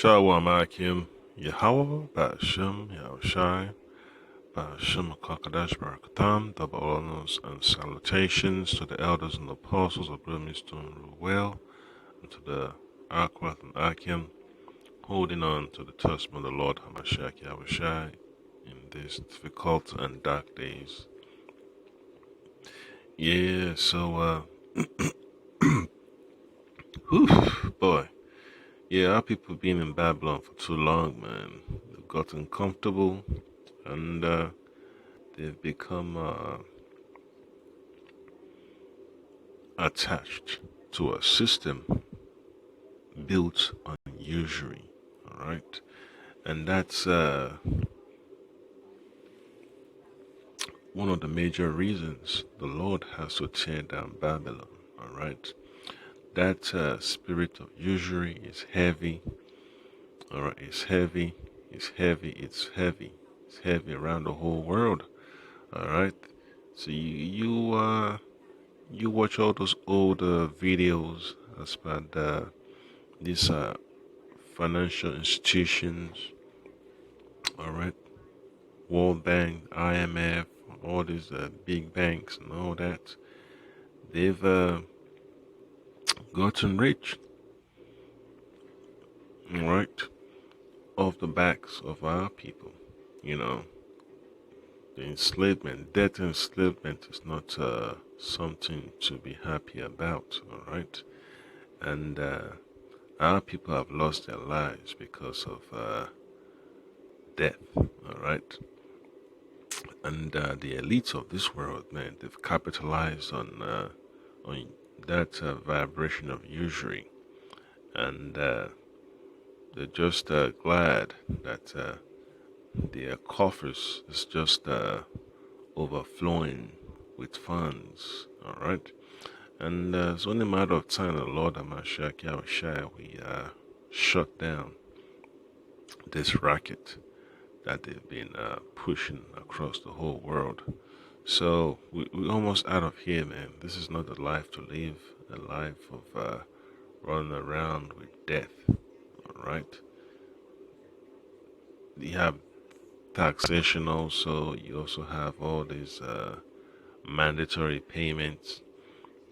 Shalom Akim Yahweh Ba'ashem Yahushai Ba'ashem Kakadash Barakatam, double honors and salutations to the elders and apostles of Brimstone Ruel, and to the Akwat and Akim, holding on to the testament of the Lord Hamashiach Yahushai in these difficult and dark days. Yeah, so, boy. Yeah, our people been in Babylon for too long, man. They've gotten comfortable and they've become attached to a system built on usury. All right, and that's one of the major reasons the Lord has to tear down Babylon. All right, that spirit of usury is heavy. All right, it's heavy. It's heavy. It's heavy. It's heavy around the whole world. All right, so you watch all those old videos about these financial institutions, all right, World Bank, IMF, all these big banks and all that. They've gotten rich, all right, off the backs of our people. You know, the enslavement, debt enslavement is not something to be happy about, all right, and our people have lost their lives because of death, all right. And the elites of this world, man, they've capitalized on that vibration of usury, and they're just glad that their coffers is just overflowing with funds, all right. And it's only a matter of time the Lord Hamashiach Yahushai we shut down this racket that they've been pushing across the whole world. So we're almost out of here, man. This is not a life to live, a life of running around with death, all right? You have taxation also. You also have all these mandatory payments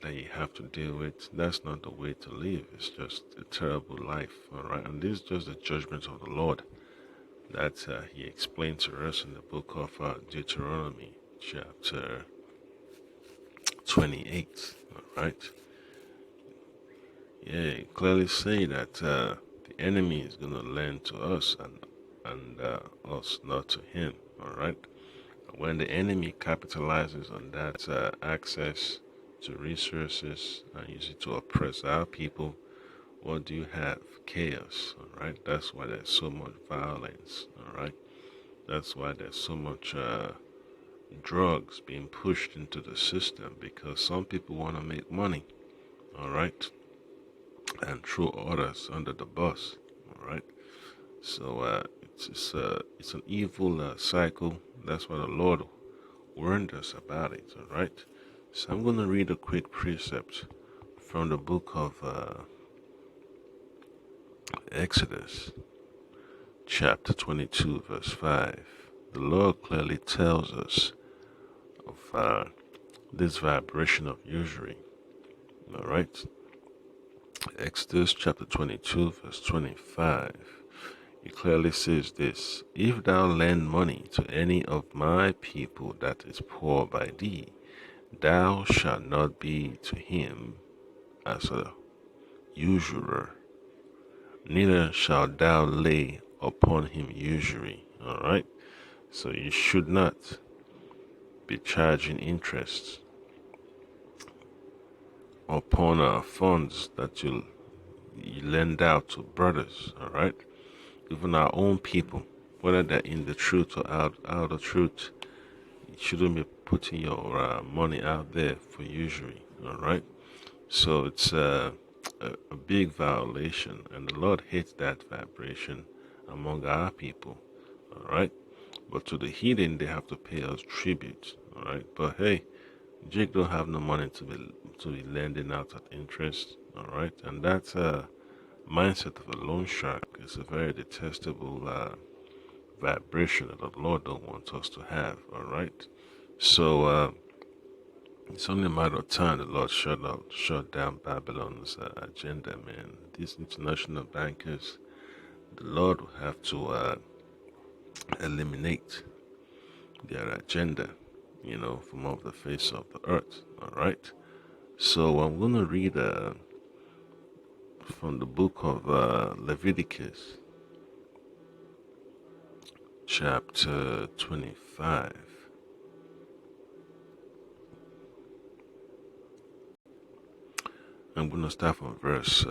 that you have to deal with. That's not the way to live. It's just a terrible life, all right? And this is just the judgment of the Lord that he explained to us in the book of Deuteronomy, chapter 28. All right. Yeah, it clearly say that the enemy is gonna lend to us and us not to him. All right. When the enemy capitalizes on that access to resources and use it to oppress our people, what do you have? Chaos. All right. That's why there's so much violence. All right. That's why there's so much drugs being pushed into the system, because some people want to make money, all right, and throw others under the bus, all right. So it's an evil cycle. That's why the Lord warned us about it, all right. So I'm going to read a quick precept from the book of Exodus, chapter 22, verse 5. The Lord clearly tells us of this vibration of usury. All right. Exodus chapter 22, verse 25. It clearly says this: If thou lend money to any of my people that is poor by thee, thou shalt not be to him as a usurer, neither shalt thou lay upon him usury. All right. So you should not be charging interest upon funds that you lend out to brothers, all right? Even our own people, whether they're in the truth or out of the truth, you shouldn't be putting your money out there for usury, all right? So it's a big violation, and the Lord hates that vibration among our people, all right? But to the heathen, they have to pay us tribute, all right? But hey, Jake don't have no money to be lending out at interest, all right? And that's mindset of a loan shark is a very detestable vibration that the Lord don't want us to have. All right, so it's only a matter of time the Lord shut down Babylon's agenda, man. These international bankers, the Lord will have to eliminate their agenda, from off the face of the earth. All right. So I'm gonna read from the book of Leviticus, chapter 25. I'm gonna start from verse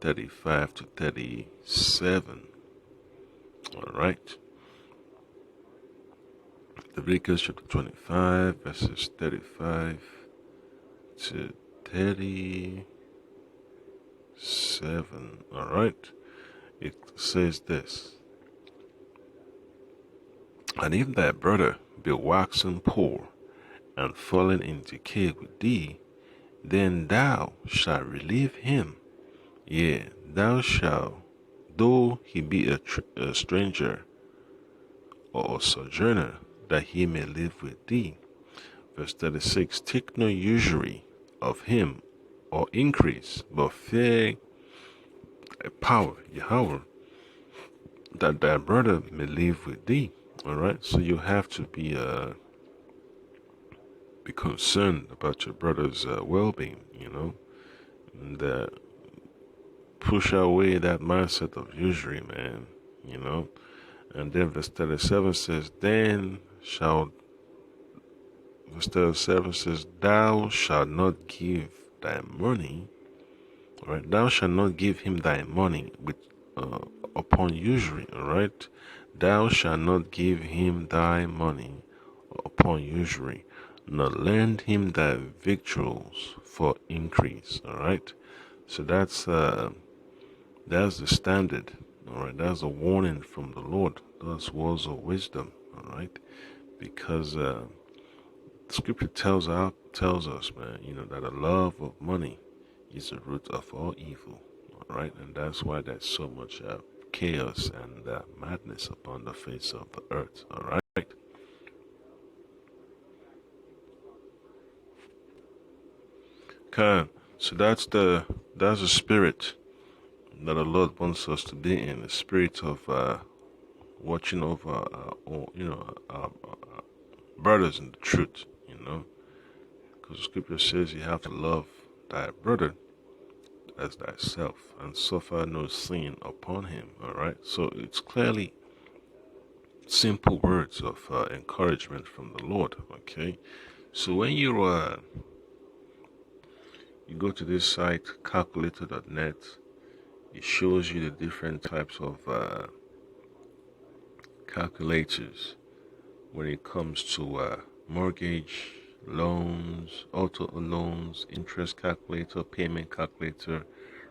35 to 37. All right. Leviticus chapter 25, verses 35 to 37. All right. It says this: And if thy brother be waxen poor and fallen in decay with thee, then thou shalt relieve him. Yea, thou shalt, though he be a stranger or a sojourner, that he may live with thee. Verse 36: Take no usury of him or increase, but fear a power, Yahweh, that thy brother may live with thee. All right, so you have to be concerned about your brother's well-being, and push away that mindset of usury, man, you know. And then verse 37 says, verse 37 says, Thou shalt not give thy money, all right? Thou shalt not give him thy money with uh, upon usury, all right? Thou shalt not give him thy money upon usury, nor lend him thy victuals for increase, all right? So that's the standard, all right? That's a warning from the Lord. Those words of wisdom, all right? Because Scripture tells us, man, that a love of money is the root of all evil. All right, and that's why there's so much chaos and madness upon the face of the earth. All right. Okay. So that's the spirit that the Lord wants us to be in. The spirit of watching over, our brothers in the truth. Because the Scripture says you have to love thy brother as thyself and suffer no sin upon him. All right. So it's clearly simple words of encouragement from the Lord. Okay. So when you go to this site calculator.net, it shows you the different types of calculators when it comes to mortgage, loans, auto loans, interest calculator, payment calculator,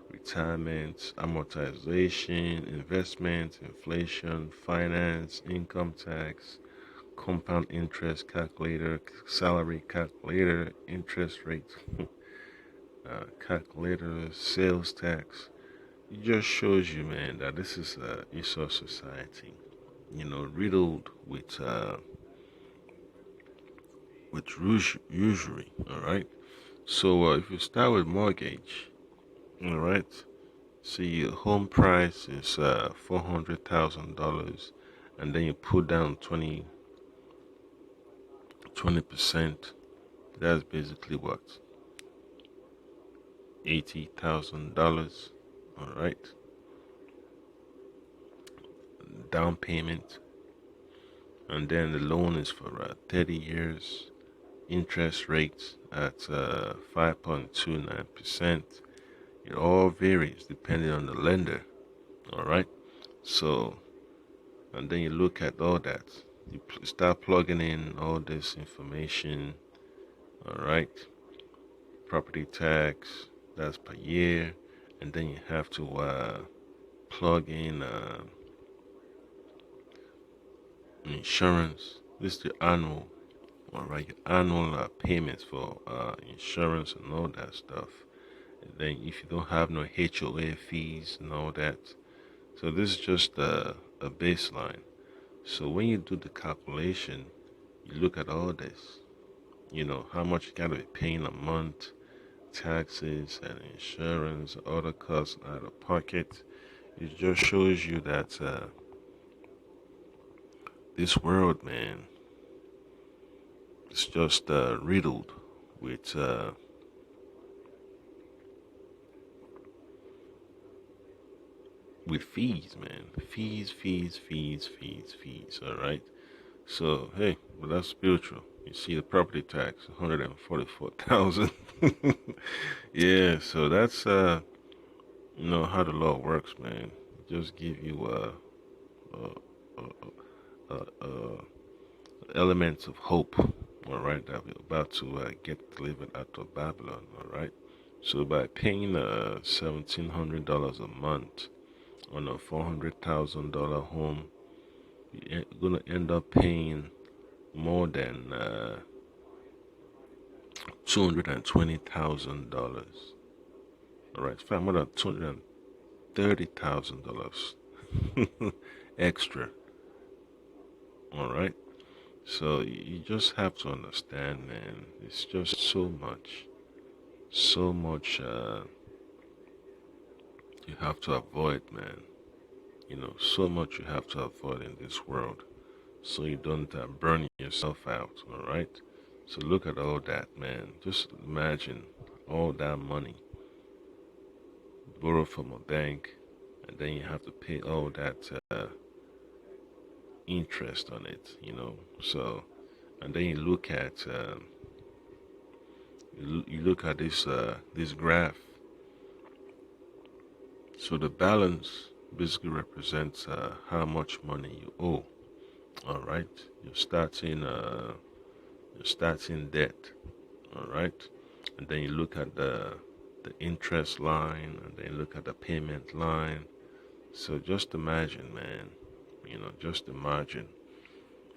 retirement, amortization, investment, inflation, finance, income tax, compound interest calculator, salary calculator, interest rate calculator, sales tax. It just shows you, man, that this is a Esau society, riddled with usury. All right. So if you start with mortgage, all right. See, your home price is $400,000, and then you put down 20%. That's basically what, $80,000. All right, down payment, and then the loan is for 30 years. Interest rates at 5.29%. It all varies depending on the lender. All right, so and then you look at all that. You start plugging in all this information. All right, property tax, that's per year, and then you have to plug in insurance. This is the annual, all right, your annual payments for insurance and all that stuff. Then if you don't have no HOA fees and all that, so this is just a baseline. So when you do the calculation, you look at all this. How much you gotta be paying a month, taxes and insurance, other costs out of pocket. It just shows you that this world, man, is just riddled with fees, man. Fees. All right. So hey, but that's spiritual. You see the property tax, 144,000. Yeah. So that's how the law works, man. Just give you elements of hope. All right, that we're about to get delivered out of Babylon. All right. So by paying $1,700 a month on a $400,000 home, you're gonna end up paying more than $220,000. All right, in fact, more than $230,000 extra. All right, so you just have to understand, man. It's just so much you have to avoid, man. So much you have to avoid in this world, so you don't burn yourself out. All right. So look at all that, man. Just imagine all that money borrowed from a bank, and then you have to pay all that interest on it. So, and then you look at this graph. So the balance basically represents how much money you owe. All right, you're starting debt. All right, and then you look at the interest line, and then you look at the payment line. So just imagine, man. Just imagine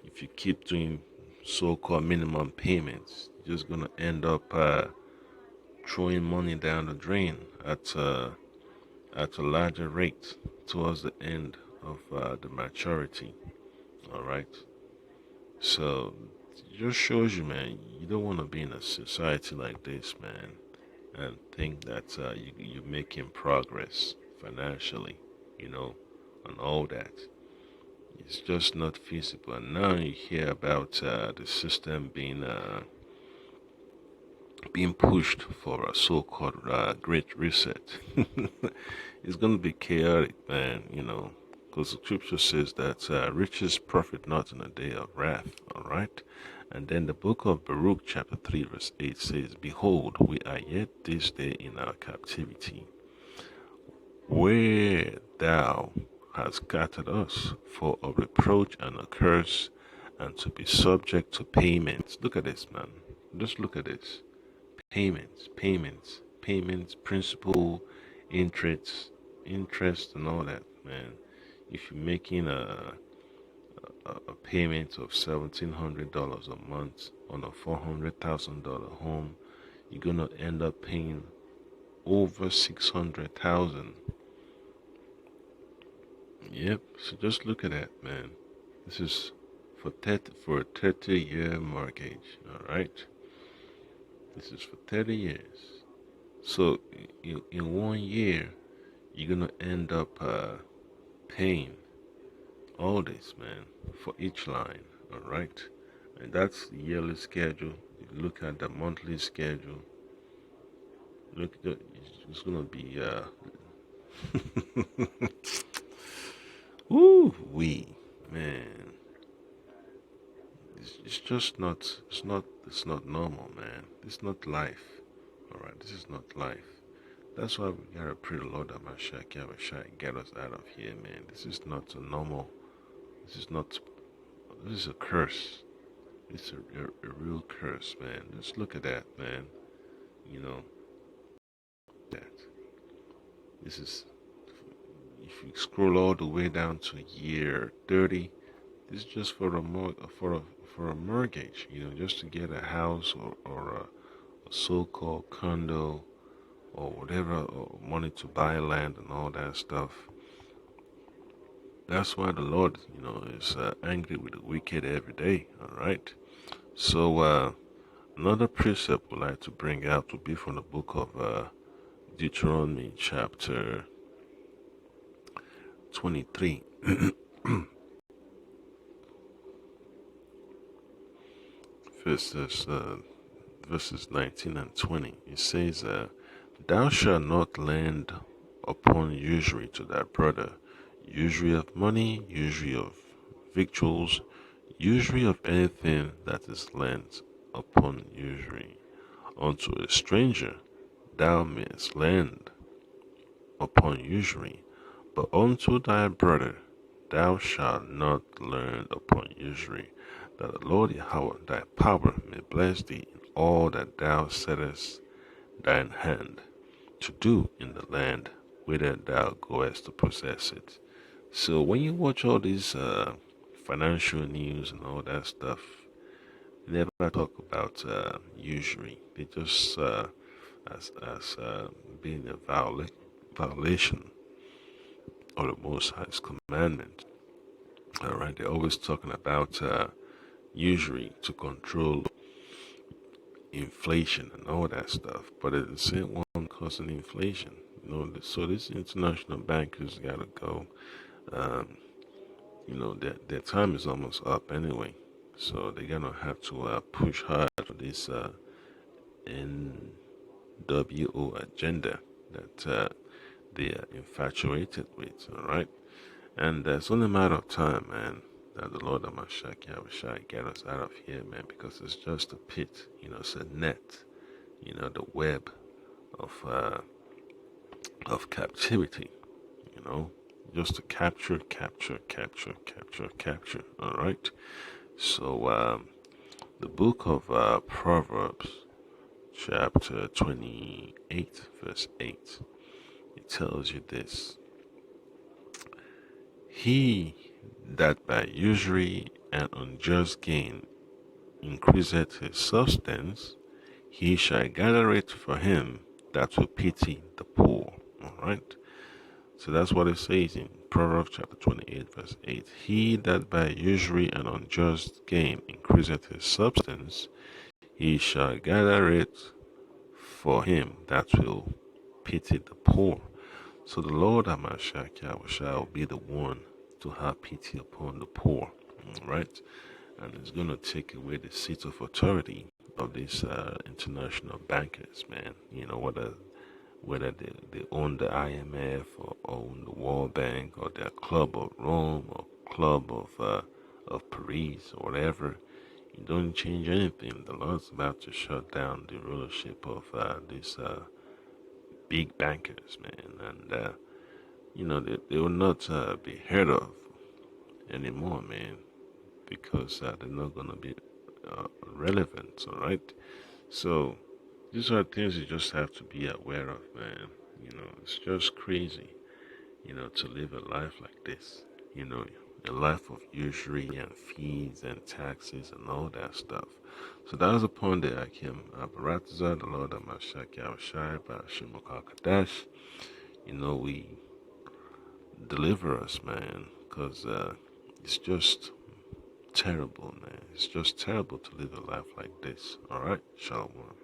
if you keep doing so-called minimum payments, you're just gonna end up throwing money down the drain at a larger rate towards the end of the maturity. All right. So it just shows you, man, you don't want to be in a society like this, man, and think that you're making progress financially, you know, and all that. It's just not feasible. And now you hear about the system being pushed for a so-called great reset. It's going to be chaotic, man, because the scripture says that riches profit not in a day of wrath, all right? And then the book of Baruch, chapter 3, verse 8 says, Behold, we are yet this day in our captivity, where thou hast scattered us for a reproach and a curse, and to be subject to payments. Look at this, man. Just look at this. Payments, principal, interest, and all that, man. If you're making a payment of $1,700 a month on a $400,000 home, you're gonna end up paying over 600,000. Yep. So just look at that, man. This is for a 30-year mortgage. All right. This is for 30 years. So in 1 year, you're gonna end up paying all this, man, for each line. All right, and that's the yearly schedule. You look at the monthly schedule. Look, it's gonna be ooh wee, man. It's just not. It's not normal, man. It's not life. All right, this is not life. That's why we gotta pray the Lord that Mashiach Yahweh get us out of here, man. This is not a normal. This is not. This is a curse. It's a real curse, man. Just look at that, man. You know that. This is. If you scroll all the way down to year 30, this is just for a mortgage. Just to get a house or a so-called condo or whatever, or money to buy land and all that stuff. That's why the Lord, is angry with the wicked every day. All right. So another precept we'd like to bring out would be from the book of Deuteronomy, chapter 23, verses verses 19 and 20. It says, "Thou shalt not lend upon usury to thy brother, usury of money, usury of victuals, usury of anything that is lent upon usury. Unto a stranger thou mayest lend upon usury, but unto thy brother thou shalt not lend upon usury, that the Lord Yahweh thy power may bless thee in all that thou settest thine hand to do in the land whither thou goest to possess it." So when you watch all these financial news and all that stuff, they never talk about usury. They just as being a violation of the Most High's commandment. All right, they're always talking about usury to control inflation and all that stuff, but it's the same one causing inflation. So these international bankers gotta go. Um, their time is almost up anyway, so they're gonna have to push hard for this NWO agenda that they are infatuated with. All right, and it's only a matter of time, man, that the Lord Amashaki Abishai get us out of here, man, because it's just a pit. It's a net. The web of captivity. You know, just to capture, capture, capture, capture, capture. All right. So the book of Proverbs, chapter 28, verse 8, it tells you this: He that by usury and unjust gain increaseth his substance, he shall gather it for him that will pity the poor. All right. So that's what it says in Proverbs chapter 28, verse 8. He that by usury and unjust gain increaseth his substance, he shall gather it for him that will pity the poor. So the Lord Amashaki shall be the one to have pity upon the poor. Right? And it's going to take away the seat of authority of these international bankers, man. Whether they own the IMF or own the World Bank or their Club of Rome or Club of Paris or whatever, you don't change anything. The Lord's about to shut down the rulership of these big bankers, man, and they will not be heard of anymore, man, because they're not gonna be relevant. All right, so these are things you just have to be aware of, man. It's just crazy, to live a life like this. You know, a life of usury and fees and taxes and all that stuff. So that was the point that I came. Baratiza, the Lord of Mashaki Awashai, Barashimokal Kadash. We deliver us, man, because it's just terrible, man. It's just terrible to live a life like this. All right, Shalom.